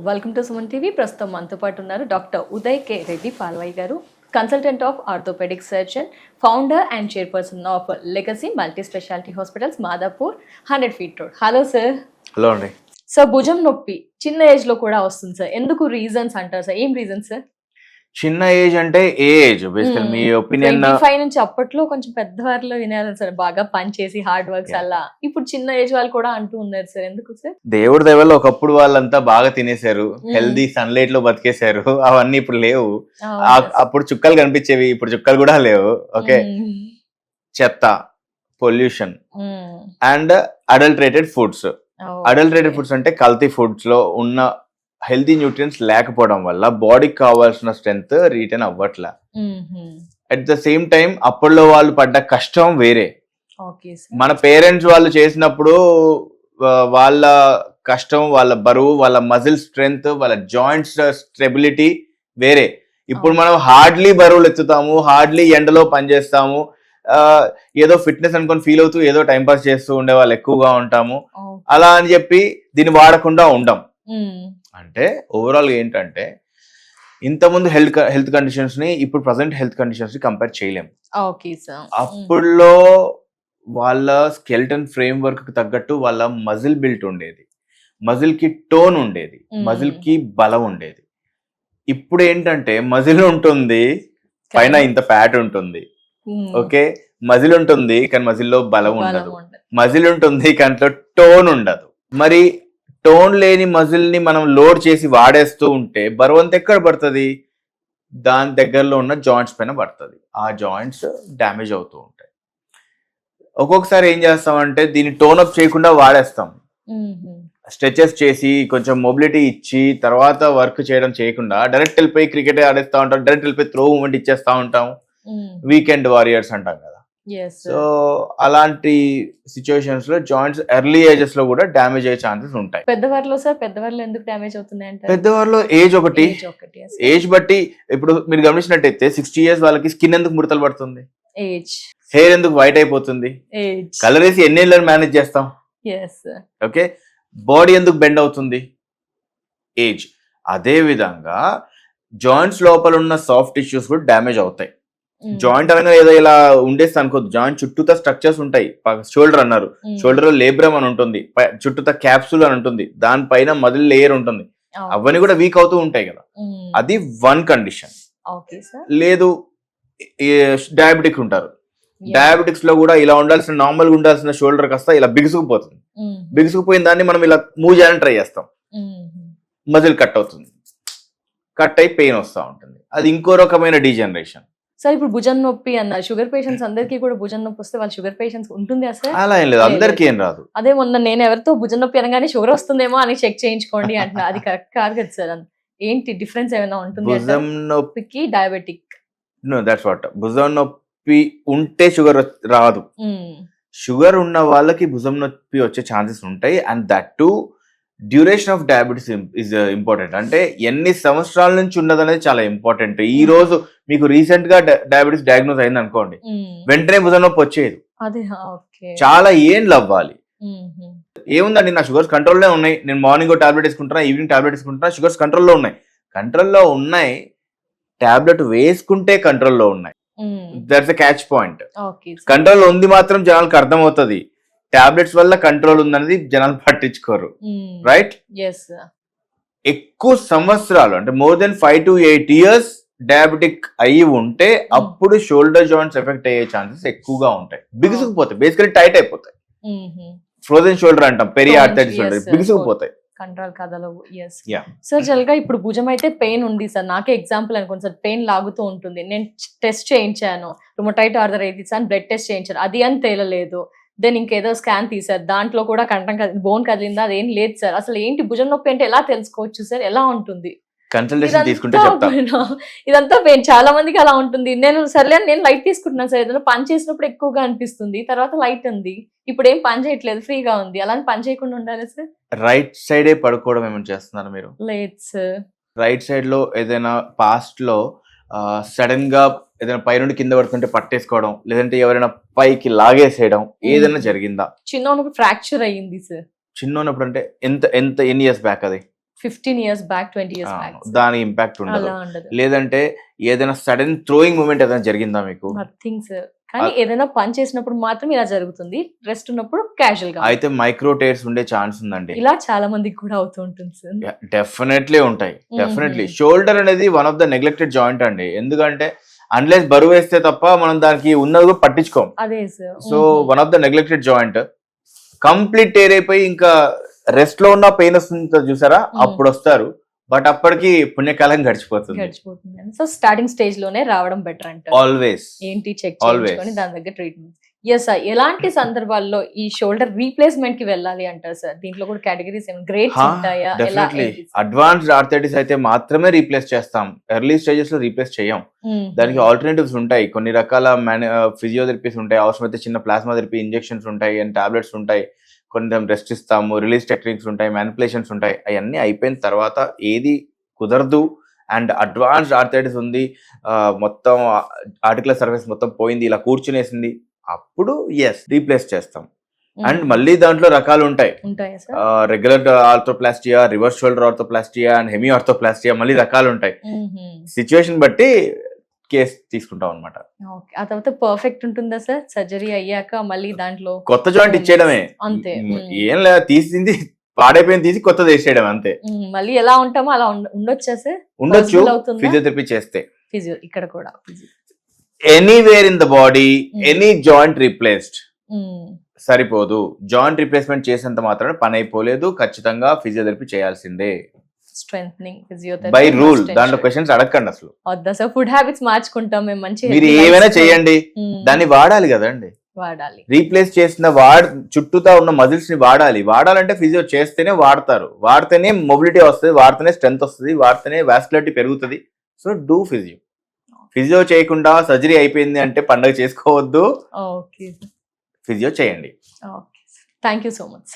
Welcome to Suman TV. ప్రస్తుతం మనతో పాటు ఉన్నారు డాక్టర్ ఉదయ్ కే రెడ్డి పాల్వాయి గారు, consultant of orthopaedic surgeon, founder and chairperson of legacy multi speciality hospitals, Madhapur, 100 feet road. Hello sir. Hello అండి. Sir, భుజం నొప్పి చిన్న ఏజ్ లో కూడా వస్తుంది సార్, ఎందుకు రీజన్స్ అంటారు సార్? ఏం రీజన్స్ సార్? చిన్న ఏజ్ అంటే ఏ ఏజ్? బేసికల్ మీ ఒపీనియన్ 25 నుంచి అప్పట్లో కొంచెం పెద్దవారిలో వినాలి సార్, బాగా పని చేసి హార్డ్ వర్క్స్ అలా. ఇప్పుడు చిన్న ఏజ్ వాళ్ళు కూడా అంటూ ఉన్నారు సార్, ఎందుకు సార్? దేవుడి దయ వల్ల ఒకప్పుడు వాళ్ళంతా బాగా తినేశారు, హెల్దీ సన్లైట్ లో బతికేశారు. అవన్నీ ఇప్పుడు లేవు. అప్పుడు చుక్కలు కనిపించేవి, ఇప్పుడు చుక్కలు కూడా లేవు. ఓకే, చెత్త, pollution and adulterated foods. Adulterated foods అంటే కల్తీ ఫుడ్స్ లో ఉన్న హెల్తీ న్యూట్రియన్స్ లేకపోవడం వల్ల బాడీకి కావాల్సిన స్ట్రెంగ్త్ రిటర్న్ అవ్వట్లే. అట్ ద సేమ్ టైం అప్పట్లో వాళ్ళు పడ్డ కష్టం వేరే. మన పేరెంట్స్ వాళ్ళు చేసినప్పుడు వాళ్ళ కష్టం, వాళ్ళ బరువు, వాళ్ళ మజిల్ స్ట్రెంగ్త్, వాళ్ళ జాయింట్స్ స్టెబిలిటీ వేరే. ఇప్పుడు మనం హార్డ్లీ బరువులు ఎత్తుతాము, హార్డ్లీ ఎండలో పనిచేస్తాము, ఏదో ఫిట్నెస్ అనుకొని ఫీల్ అవుతూ ఏదో టైం పాస్ చేస్తూ ఉండే వాళ్ళు ఎక్కువగా ఉంటాము. అలా అని చెప్పి దీన్ని వాడకుండా ఉండం. అంటే ఓవరాల్ ఏంటంటే ఇంతకుముందు హెల్త్ కండిషన్స్ ని ఇప్పుడు ప్రజెంట్ హెల్త్ కండిషన్స్ ని కంపేర్ చేయలేము. అప్పుడులో వాళ్ళ స్కెల్టన్ ఫ్రేమ్ వర్క్ కి తగ్గట్టు వాళ్ళ మజిల్ బిల్ట్ ఉండేది, మజిల్ కి టోన్ ఉండేది, మజిల్ కి బలం ఉండేది. ఇప్పుడు ఏంటంటే మజిల్ ఉంటుంది, పైన ఇంత ఫ్యాట్ ఉంటుంది. ఓకే, మజిల్ ఉంటుంది కానీ మజిల్లో బలం ఉండదు, మజిల్ ఉంటుంది కానీ టోన్ ఉండదు. మరి టోన్ లేని మజిల్ ని మనం లోడ్ చేసి వాడేస్తూ ఉంటే బరువు అంతా ఎక్కడ పడుతుంది? దాని దగ్గరలో ఉన్న జాయింట్స్ పైన పడుతుంది. ఆ జాయింట్స్ డ్యామేజ్ అవుతూ ఉంటాయి. ఒక్కొక్కసారి ఏం చేస్తామంటే దీన్ని టోన్ అప్ చేయకుండా వాడేస్తాం. స్ట్రెచెస్ చేసి కొంచెం మొబిలిటీ ఇచ్చి తర్వాత వర్క్ చేయడం చేయకుండా డైరెక్ట్ వెళ్ళిపోయి క్రికెట్ ఆడేస్తా ఉంటాం, డైరెక్ట్ వెళ్ళిపోయి త్రో మూమెంట్ ఇచ్చేస్తా ఉంటాం. వీకెండ్ వారియర్స్ అంటాం కదా. సో అలాంటి సిచ్యువేషన్స్ లో జాయింట్స్ ఎర్లీ ఏజెస్ లో కూడా డ్యామేజ్ అయ్యే ఛాన్సెస్ ఉంటాయి. పెద్దవారిలో సార్, పెద్దవారిలో ఎందుకు డ్యామేజ్ అవుతున్నాయి అంటే? పెద్దవారిలో ఏజ్ ఒకటి, ఏజ్ బట్టి. ఇప్పుడు మీరు గమనించినట్టయితే 60 years వాళ్ళకి స్కిన్ ఎందుకు ముడతలు పడుతుంది? ఏజ్. హెయిర్ ఎందుకు వైట్ అయిపోతుంది? ఏజ్. కలర్ వేసి ఎన్నేళ్ళని మేనేజ్ చేస్తాం? ఓకే, బాడీ ఎందుకు బెండ్ అవుతుంది? ఏజ్. అదే విధంగా జాయింట్స్ లోపల ఉన్న సాఫ్ట్ టిష్యూస్ కూడా డ్యామేజ్ అవుతాయి. జాయింట్ అనగా ఏదో ఇలా ఉండేస్తే అనుకోద్దు. జాయింట్ చుట్టూతా స్ట్రక్చర్స్ ఉంటాయి. షోల్డర్ అన్నారు, షోల్డర్ లో లేబ్రమ్ అని ఉంటుంది, చుట్టూతా క్యాప్సూల్ అని ఉంటుంది, దానిపైన మజిల్ లేయర్ ఉంటుంది. అవన్నీ కూడా వీక్ అవుతూ ఉంటాయి కదా. అది వన్ కండిషన్. లేదు, డయాబెటిక్ ఉంటారు. డయాబెటిక్స్ లో కూడా ఇలా ఉండాల్సిన, నార్మల్ గా ఉండాల్సిన షోల్డర్ కాస్త ఇలా బిగుసుకుపోతుంది. బిగుసుకుపోయిన దాన్ని మనం ఇలా మూవ్ చేయాలని ట్రై చేస్తాం, మజిల్ కట్ అవుతుంది, కట్ అయి పెయిన్ వస్తూ ఉంటుంది. అది ఇంకో రకమైన డీజనరేషన్. సార్, ఇప్పుడు భుజం నొప్పి అన్నారు, షుగర్ పేషెంట్స్ అందరికీ కూడా భుజం నొప్పి వస్తే వాళ్ళు షుగర్ పేషెంట్స్ ఉంటుంది అసలు? అలా ఏం లేదు, అందరికీ ఏం రాదు. అదే మొన్న నేను ఎవరితో భుజం నొప్పి అనగానే షుగర్ వస్తుందేమో అని చెక్ చేయించుకోండి అంటున్నా. అది కరెక్ట్ కాదు కదా సార్? ఏంటి డిఫరెన్స్ ఏమైనా ఉంటుంది? భుజం నొప్పికి డయాబెటిక్. No, that's what. భుజం నొప్పి ఉంటే షుగర్ రాదు. షుగర్ ఉన్న వాళ్ళకి భుజం నొప్పి వచ్చే ఛాన్సెస్ ఉంటాయి. And that to duration of diabetes is important. అంటే ఎన్ని సంవత్సరాల నుంచి ఉన్నది అనేది చాలా ఇంపార్టెంట్. ఈ రోజు మీకు రీసెంట్ గా డయాబెటీస్ డయాగ్నోస్ అయింది అనుకోండి, వెంటనే భుజం నొప్పి వచ్చేది. చాలా ఏండ్లు అవ్వాలి. ఏముందండి, నా షుగర్స్ కంట్రోల్లో ఉన్నాయి, నేను మార్నింగ్ టాబ్లెట్ వేసుకుంటున్నా, ఈవినింగ్ టాబ్లెట్ వేసుకుంటున్నా, షుగర్స్ కంట్రోల్లో ఉన్నాయి. కంట్రోల్లో ఉన్నాయి, టాబ్లెట్ వేసుకుంటే కంట్రోల్లో ఉన్నాయి. That's a catch point. కంట్రోల్లో ఉంది మాత్రం జనాలకు అర్థమవుతుంది, టాబ్లెట్స్ వల్ల కంట్రోల్ ఉందనేది జనాలు పట్టించుకోరు. రైట్? ఎక్కువ సంవత్సరాలు అంటే more than 5 to 8 years diabetic అయ్యి ఉంటే అప్పుడు షోల్డర్ జాయింట్స్ ఎఫెక్ట్ అయ్యే ఛాన్సెస్ ఎక్కువగా ఉంటాయి. బిగుసుకుపోతాయి, బేసికలీ టైట్ అయిపోతాయి. ఫ్రోజన్ షోల్డర్ అంటాం, పెరియార్టైటిస్ షోల్డర్, బిగుసుకుపోతాయి. కంట్రోల్ కదలవు. సార్, జనరల్గా ఇప్పుడు భుజం అయితే పెయిన్ ఉంది సార్, నాకే ఎగ్జాంపుల్ అనుకోండి సార్, పెయిన్ లాగుతూ ఉంటుంది. నేను టెస్ట్ చేయించాను, రుమటాయిడ్ ఆర్థరైటిస్ అని బ్లడ్ టెస్ట్ చేయించాను, అది అని తేలలేదు. దెన్ ఇంకేదో స్కాన్ తీసారు, దాంట్లో కూడా కంఠం బోన్ కదిలిందా, అదేం లేదు సార్. అసలు ఏంటి భుజం నొప్పి అంటే ఎలా తెలుసుకోవచ్చు సార్? ఎలా ఉంటుంది? కన్సల్టేషన్ తీసుకుంటే చెప్తాను. ఇదంతా పెయిన్ చాలా మందికి అలా ఉంటుంది. నేను సర్లే నేను లైట్ తీసుకుంటున్నాను సార్, ఏదైనా పని చేసినప్పుడు ఎక్కువగా అనిపిస్తుంది, తర్వాత లైట్ ఉంది, ఇప్పుడు ఏం పని చేయట్లేదు, ఫ్రీగా ఉంది, అలా పని చేయకుండా ఉండాలి సార్? రైట్ సైడే పడుకోవడం ఏమైనా చేస్తున్నారు మీరు? లేదు సార్. రైట్ సైడ్ లో ఏదైనా పాస్ట్ లో సడన్ గా ఏదైనా పై నుండి కింద పడుతుంటే పట్టేసుకోవడం, లేదంటే ఎవరైనా పైకి లాగేసేయడం ఏదైనా జరిగిందా? చిన్న ఫ్రాక్చర్ అయ్యింది సార్. చిన్న ఉన్నప్పుడు అంటే ఎన్ని ఇయర్స్ బ్యాక్? అది 15 years బ్యాక్ 20 years బ్యాక్ దాని ఇంపాక్ట్ ఉండదు. అలా ఉండదు. లేదంటే ఏదైనా సడన్ థ్రోయింగ్ మూమెంట్ ఏదైనా జరిగిందా మీకు? Nothing sir. కానీ ఏదైనా పని చేసినప్పుడు మాత్రం ఇలా జరుగుతుంది, రెస్ట్ ఉన్నప్పుడు క్యాజువల్ గా. అయితే మైక్రో టైర్స్ ఉండే ఛాన్స్ ఉందండి. ఇలా చాలా మందికి కూడా అవుతూ ఉంటుంది సార్. డెఫినెట్లీ ఉంటాయి, డెఫినెట్లీ. షోల్డర్ అనేది one of the neglected joint అండి. ఎందుకంటే అన్లెస్ బరువు వేస్తే తప్ప మనం దానికి ఉన్నది కూడా పట్టించుకోం. అదే sir. So one of the neglected joint complete tear అయిపోయి ఇంకా రెస్ట్ లో ఉన్న పెయిన్ వస్తుంది చూసారా, అప్పుడు వస్తారు. బట్ అప్పటికి పుణ్యకాలం గడిచిపోతుంది. సో స్టార్టింగ్ స్టేజ్ లోనే రావడం బెటర్ అంటే ఆల్వేస్ ఏంటి చెక్ చేసుకొని దాని దగ్గర ట్రీట్మెంట్. Yes sir. ఎలాంటి సందర్భాల్లో ఈ షోల్డర్ రీప్లేస్మెంట్ కి వెళ్ళాలి అంటారు సార్? దీంట్లో కూడా కేటగిరీస్ గ్రేడ్స్ ఉంటాయా? డెఫినెట్లీ అడ్వాన్స్డ్ ఆర్థరైటిస్ అయితే మాత్రమే రీప్లేస్ చేస్తాం, ఎర్లీ స్టేజెస్ లో రీప్లేస్ చేయం. దానికి ఆల్టర్నేటివ్స్ ఉంటాయి, కొన్ని రకాల ఫిజియోథెరపీస్ ఉంటాయి, అవసరమైతే చిన్న ప్లాస్మా థెరపీ ఇంజెక్షన్స్ ఉంటాయి అండ్ టాబ్లెట్స్ ఉంటాయి, కొంచెం రెస్ట్ ఇస్తాము, రిలీజ్ టెక్నిక్స్ ఉంటాయి, మ్యానిపులేషన్స్ ఉంటాయి. అవన్నీ అయిపోయిన తర్వాత ఏది కుదరదు అండ్ అడ్వాన్స్డ్ ఆర్థరైటిస్ ఉంది, మొత్తం ఆర్టికులర్ సర్ఫేస్ మొత్తం పోయింది, ఇలా కూర్చునేసింది, అప్పుడు ఎస్ రీప్లేస్ చేస్తాం. అండ్ మళ్ళీ దాంట్లో రకాలు ఉంటాయి, regular arthroplasty, reverse shoulder arthroplasty and hemi arthroplasty, మళ్ళీ రకాలు ఉంటాయి. సిచ్యువేషన్ బట్టి కేస్ తీసుకుంటాం అనమాట. ఆ తర్వాత పర్ఫెక్ట్ ఉంటుందా సార్ సర్జరీ అయ్యాక? మళ్ళీ దాంట్లో కొత్త జాయింట్ ఇచ్చేయడమే అంతే, ఏం లేదా, తీసింది పాడైపోయింది తీసి కొత్తది వేసేయడం అంతే. మళ్ళీ ఎలా ఉంటామో అలా ఉండొచ్చా సార్? ఉండొచ్చు ఫిజియోథెరపీ చేస్తే. ఫిజియో ఇక్కడ కూడా anywhere in the body any joint replaced సరిపోదు. జాయింట్ రీప్లేస్మెంట్ చేసేంత మాత్రమే పని అయిపోలేదు, ఖచ్చితంగా ఫిజియోథెరపీ చేయాల్సిందే. Strengthening physiotherapy by rule. దాంట్లో క్వశ్చన్స్ అడగండి అసలు. వద్దా సార్? ఫుడ్ హ్యాబిట్స్ మార్చుకుంటాం మేము, మంచి మీరు ఏమైనా చేయండి, దాన్ని వాడాలి కదండి. వాడాలి. రీప్లేస్ చేసిన చుట్టూతా ఉన్న మజిల్స్ ని వాడాలంటే ఫిజియో చేస్తేనే వాడతారు, వాడితేనే మొబిలిటీ వస్తుంది, వాడితేనే స్ట్రెంత్ వస్తుంది, వాడితేనే వాస్కులారిటీ పెరుగుతుంది. So do physio. ఫిజియో చేయకుండా సర్జరీ అయిపోయింది అంటే పండగ చేసుకోవద్దు, ఫిజియో చేయండి. Thank you so much.